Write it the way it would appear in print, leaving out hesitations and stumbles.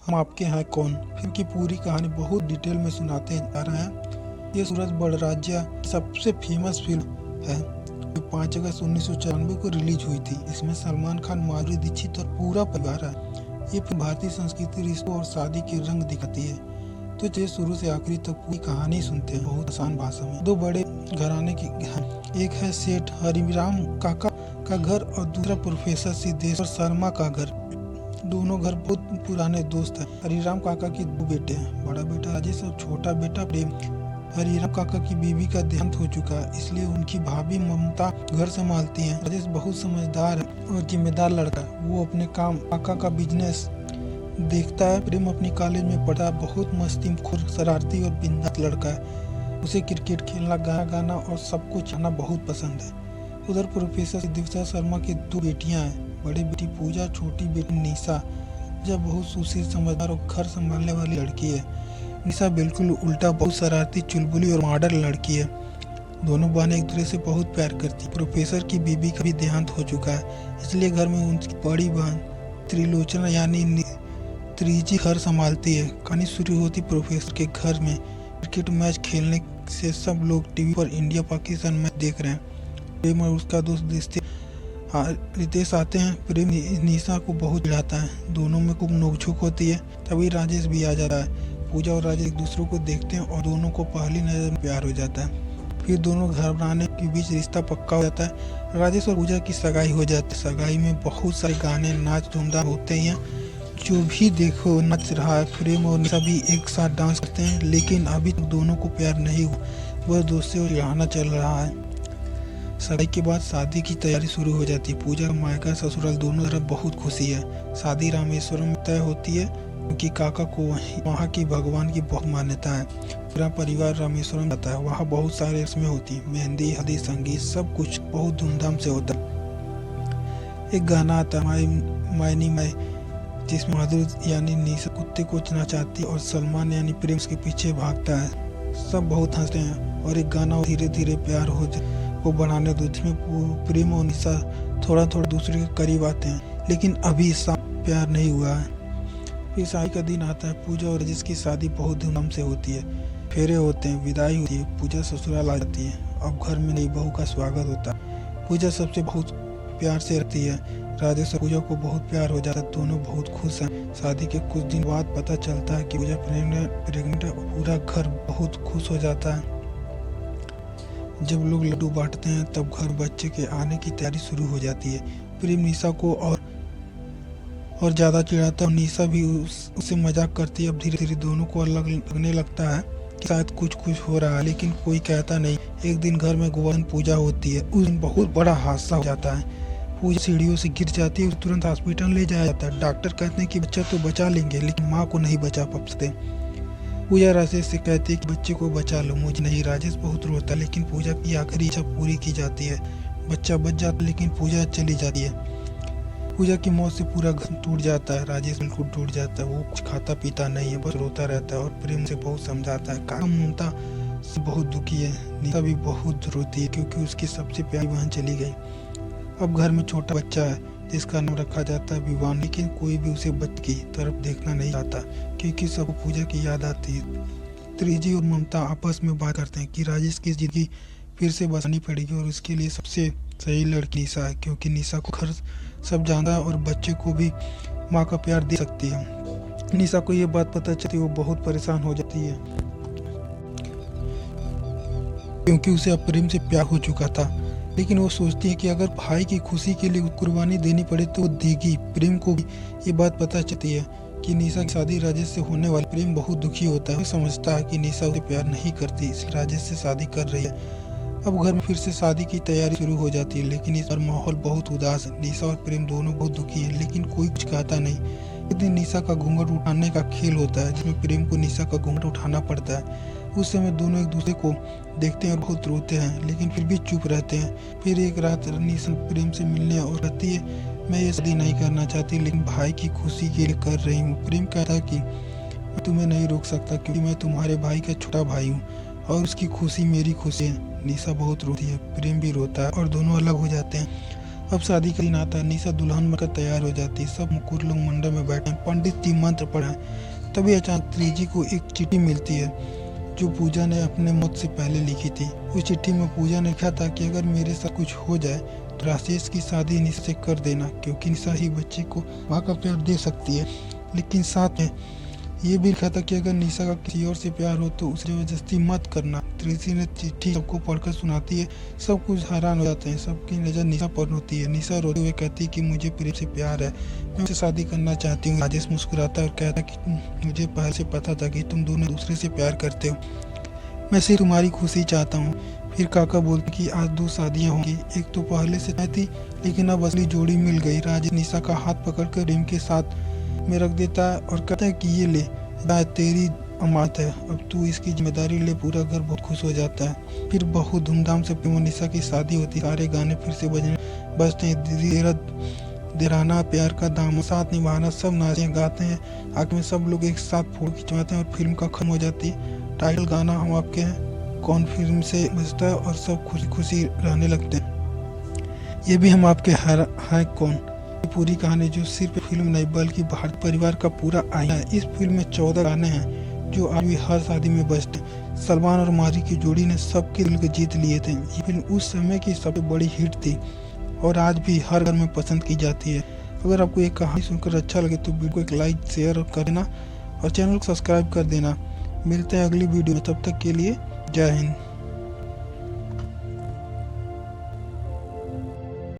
हम आपके हैं कौन फिल्म की पूरी कहानी बहुत डिटेल में सुनाते जा रहे हैं। ये सूरज बड़राजा सबसे फेमस फिल्म है जो 5 अगस्त 1994 को रिलीज हुई थी। इसमें सलमान खान, माधुरी दीक्षित और पूरा परिवार है। ये फिल्म भारतीय संस्कृति, रिश्तों और शादी के रंग दिखाती है। तो चलिए शुरू से आखिरी तक पूरी कहानी सुनते हैं बहुत आसान भाषा में। दो बड़े घराने की, एक है सेठ हरिराम काका का घर और दूसरा प्रोफेसर सिद्धेश्वर शर्मा का घर। दोनों घर बहुत पुराने दोस्त हैं। हरिराम काका के 2 बेटे हैं, बड़ा बेटा राजेश और छोटा बेटा प्रेम। हरिराम काका की बीवी का देहांत हो चुका है, इसलिए उनकी भाभी ममता घर संभालती हैं। राजेश बहुत समझदार है और जिम्मेदार लड़का है। वो अपने काम काका का बिजनेस देखता है। प्रेम अपनी कॉलेज में पढ़ता है, बहुत मस्तीखोर, शरारती और बिंदास लड़का है। उसे क्रिकेट खेलना, गाना गाना और सब कुछ आना बहुत पसंद है। उधर प्रोफेसर सिद्धेश्वर शर्मा की 2 बेटियां हैं, बड़ी बेटी पूजा, छोटी बेटी निशा। जब बहुत सुशील, समझदार और घर संभालने वाली लड़की है। निशा बिल्कुल उल्टा, बहुत शरारती, चुलबुली और मॉडर्न लड़की है। दोनों बहनें एक दूसरे से बहुत प्यार करती। प्रोफेसर की बीवी का भी देहांत हो चुका है, इसलिए घर में उनकी बड़ी बहन त्रिलोचना यानी त्रिजी घर संभालती है। कहानी शुरू होती प्रोफेसर के घर में। क्रिकेट मैच खेलने से सब लोग टीवी पर इंडिया पाकिस्तान मैच देख रहे हैं। प्रेम और उसका दोस्त रितेश आते हैं। प्रेम निशा को बहुत चिढ़ाता है, दोनों में खूब नोकझोंक होती है। तभी राजेश भी आ जाता है। पूजा और राजेश एक दूसरे को देखते हैं और दोनों को पहली नजर में प्यार हो जाता है। फिर दोनों घबराने के बीच रिश्ता पक्का हो जाता है। राजेश और पूजा की सगाई हो जाती है। सगाई में बहुत सारे गाने, नाच, धूमधाम होते ही हैं। जो भी देखो नाच रहा है। प्रेम और निशा भी एक साथ डांस करते हैं, लेकिन अभी तक दोनों को प्यार नहीं हुआ, बस दोस्ती और रिहाना चल रहा है। सगाई के बाद शादी की तैयारी शुरू हो जाती है। पूजा, मायका, ससुराल दोनों तरफ बहुत खुशी है। शादी रामेश्वरम में तय होती है क्योंकि काका को वहाँ की भगवान की बहुत मान्यता है। पूरा परिवार रामेश्वरम जाता है। वहाँ बहुत सारे रस्में होती है, मेहंदी, हल्दी, संगीत, सब कुछ बहुत धूमधाम से होता है। एक गाना आता है मायनी माय, जिसमें माधुरी यानी निशा कुत्ते को नचाती है और सलमान यानी प्रेम के पीछे भागता है। सब बहुत हंसते हैं और एक गाना धीरे धीरे प्यार को बढ़ाने दो, जिसमें प्रेम और निशा थोड़ा थोड़ा दूसरे के करीब आते हैं, लेकिन अभी प्यार नहीं हुआ है। फिर शादी का दिन आता है। पूजा और राजेश की शादी बहुत धूमधाम से होती है। फेरे होते हैं, विदाई होती है। पूजा ससुराल आ जाती है। अब घर में नई बहू का स्वागत होता है। पूजा सबसे बहुत प्यार से रहती है। राजेश और पूजा को बहुत प्यार हो जाता है। दोनों बहुत खुश हैं। शादी के कुछ दिन बाद पता चलता है कि पूजा प्रेग्नेंट है। पूरा घर बहुत खुश हो जाता है। जब लोग लड्डू बांटते हैं तब घर बच्चे के आने की तैयारी शुरू हो जाती है। प्रेम निशा को और ज़्यादा चिढ़ाता है। निशा भी उससे मजाक करती है। अब धीरे धीरे दोनों को अलग लगने लगता है कि शायद कुछ हो रहा है, लेकिन कोई कहता नहीं। एक दिन घर में गोवर्धन पूजा होती है। उस दिन बहुत बड़ा हादसा हो जाता है। पूजा सीढ़ियों से गिर जाती है, तुरंत हॉस्पिटल ले जाया जाता है। डॉक्टर कहते हैं कि बच्चा तो बचा लेंगे, लेकिन माँ को नहीं बचा पाते। पूजा राजेश से कहती है कि बच्चे को बचा लो, मुझे नहीं। राजेश बहुत रोता है, लेकिन पूजा की आखिरी इच्छा पूरी की जाती है। बच्चा बच जाता है, लेकिन पूजा चली जाती है। पूजा की मौत से पूरा घर टूट जाता है। राजेश बिल्कुल टूट जाता है। वो कुछ खाता पीता नहीं है, बस रोता रहता है और प्रेम से बहुत समझाता है। काका ममता से बहुत दुखी है। निशा भी बहुत रोती है क्योंकि उसकी सबसे प्यारी बहन चली गई। अब घर में छोटा बच्चा है जिसका नाम रखा जाता है विवान, लेकिन कोई भी उसे बच्चे की तरफ देखना नहीं चाहता क्योंकि सबको पूजा की याद आती है। त्रिजी और ममता आपस में बात करते हैं कि राजेश की जिंदगी फिर से बचानी पड़ेगी और उसके लिए सबसे सही लड़की निशा है, क्योंकि निशा को घर सब जानता है और बच्चे को भी माँ का प्यार दे सकती है। निशा को ये बात पता चलती है, वो बहुत परेशान हो जाती है क्योंकि उसे अब प्रेम से प्यार हो चुका था। लेकिन वो सोचती है कि अगर भाई की खुशी के लिए कुर्बानी देनी पड़े तो वो देगी। प्रेम को भी ये बात पता चलती है कि निशा की शादी राजेश से होने वाली। प्रेम बहुत दुखी होता है। वो समझता है कि निशा उसे प्यार नहीं करती, इसलिए राजेश से शादी कर रही है। अब घर में फिर से शादी की तैयारी शुरू हो जाती है, लेकिन इस बार माहौल बहुत उदास है। निशा और प्रेम दोनों बहुत दुखी हैं, लेकिन कोई कुछ कहता नहीं। एक दिन निशा का घूंघट उठाने का खेल होता है, जिसमें प्रेम को निशा का घूंघट उठाना पड़ता है। उस समय दोनों एक दूसरे को देखते हैं और बहुत रोते हैं, लेकिन फिर भी चुप रहते हैं। फिर एक रात निशा प्रेम से मिलने और कहती है, मैं ये शादी नहीं करना चाहती, लेकिन भाई की खुशी के लिए कर रही हूँ। प्रेम कहता है कि मैं तुम्हें नहीं रोक सकता क्योंकि मैं तुम्हारे भाई का छोटा भाई हूँ और उसकी खुशी मेरी खुशी है। निशा बहुत रोती है, प्रेम भी रोता है और दोनों अलग हो जाते हैं। अब शादी का दिन आता है, निशा दुल्हन बनकर तैयार हो जाती है। सब मुकुट लोग मंडप में बैठे हैं, पंडित जी मंत्र पढ़ाएं। तभी अचानक त्रिजी को एक चिट्ठी मिलती है जो पूजा ने अपने मौत से पहले लिखी थी। उस चिट्ठी में पूजा ने लिखा था कि अगर मेरे साथ कुछ हो जाए तो राजेश की शादी निशा से कर देना, क्योंकि निशा ही बच्चे को माँ का प्यार दे सकती है। लेकिन साथ में ये भी लिखा था कि अगर निशा का किसी और से प्यार हो तो उसे जबरदस्ती मत करना। त्रिजी ने चिट्ठी सबको पढ़कर सुनाती है। सब कुछ हैरान हो जाते हैं, सबकी नज़र निशा पर होती है। निशा रोते हुए कहती है कि मुझे प्रेम से प्यार है, मैं उससे शादी करना चाहती हूँ। राजेश मुस्कुराता है और कहता है कि मुझे पहले से पता था कि तुम दोनों दूसरे से प्यार करते हो, मैं सिर्फ तुम्हारी खुशी चाहता हूँ। फिर काका बोलते कि आज 2 शादियाँ होंगी, एक तो पहले से तय थी लेकिन अब असली जोड़ी मिल गई। राजेश निशा का हाथ पकड़कर प्रेम के साथ में रख देता है और कहता है कि ये ले, तेरी अमानत है, अब तू इसकी जिम्मेदारी ले। पूरा घर बहुत खुश हो जाता है। फिर बहुत धूमधाम से प्रेम और निशा की शादी होती है। सारे गाने फिर से बजते हैं, दीदी तेरा देराना, प्यार का दामन, साथ निभाना, सब नाचते गाते हैं। आखिर में सब लोग एक साथ फोटो खिंचवाते हैं और फिल्म का खत्म हो जाती है। टाइटल गाना हम आपके हैं कौन फिल्म से बजता है और सब खुशी खुशी रहने लगते हैं। ये भी हम आपके है कौन पूरी कहानी जो सिर्फ फिल्म नहीं बल्कि भारतीय परिवार का पूरा आईना है। इस फिल्म में 14 गाने हैं जो आज भी हर शादी में बजते हैं। सलमान और मारी की जोड़ी ने सबके दिल को जीत लिए थे। ये फिल्म उस समय की सबसे बड़ी हिट थी और आज भी हर घर में पसंद की जाती है। अगर आपको ये कहानी सुनकर अच्छा लगे तो वीडियो को एक लाइक शेयर कर देना और चैनल को सब्सक्राइब कर देना। मिलते हैं अगली वीडियो में, तब तक के लिए जय हिंद।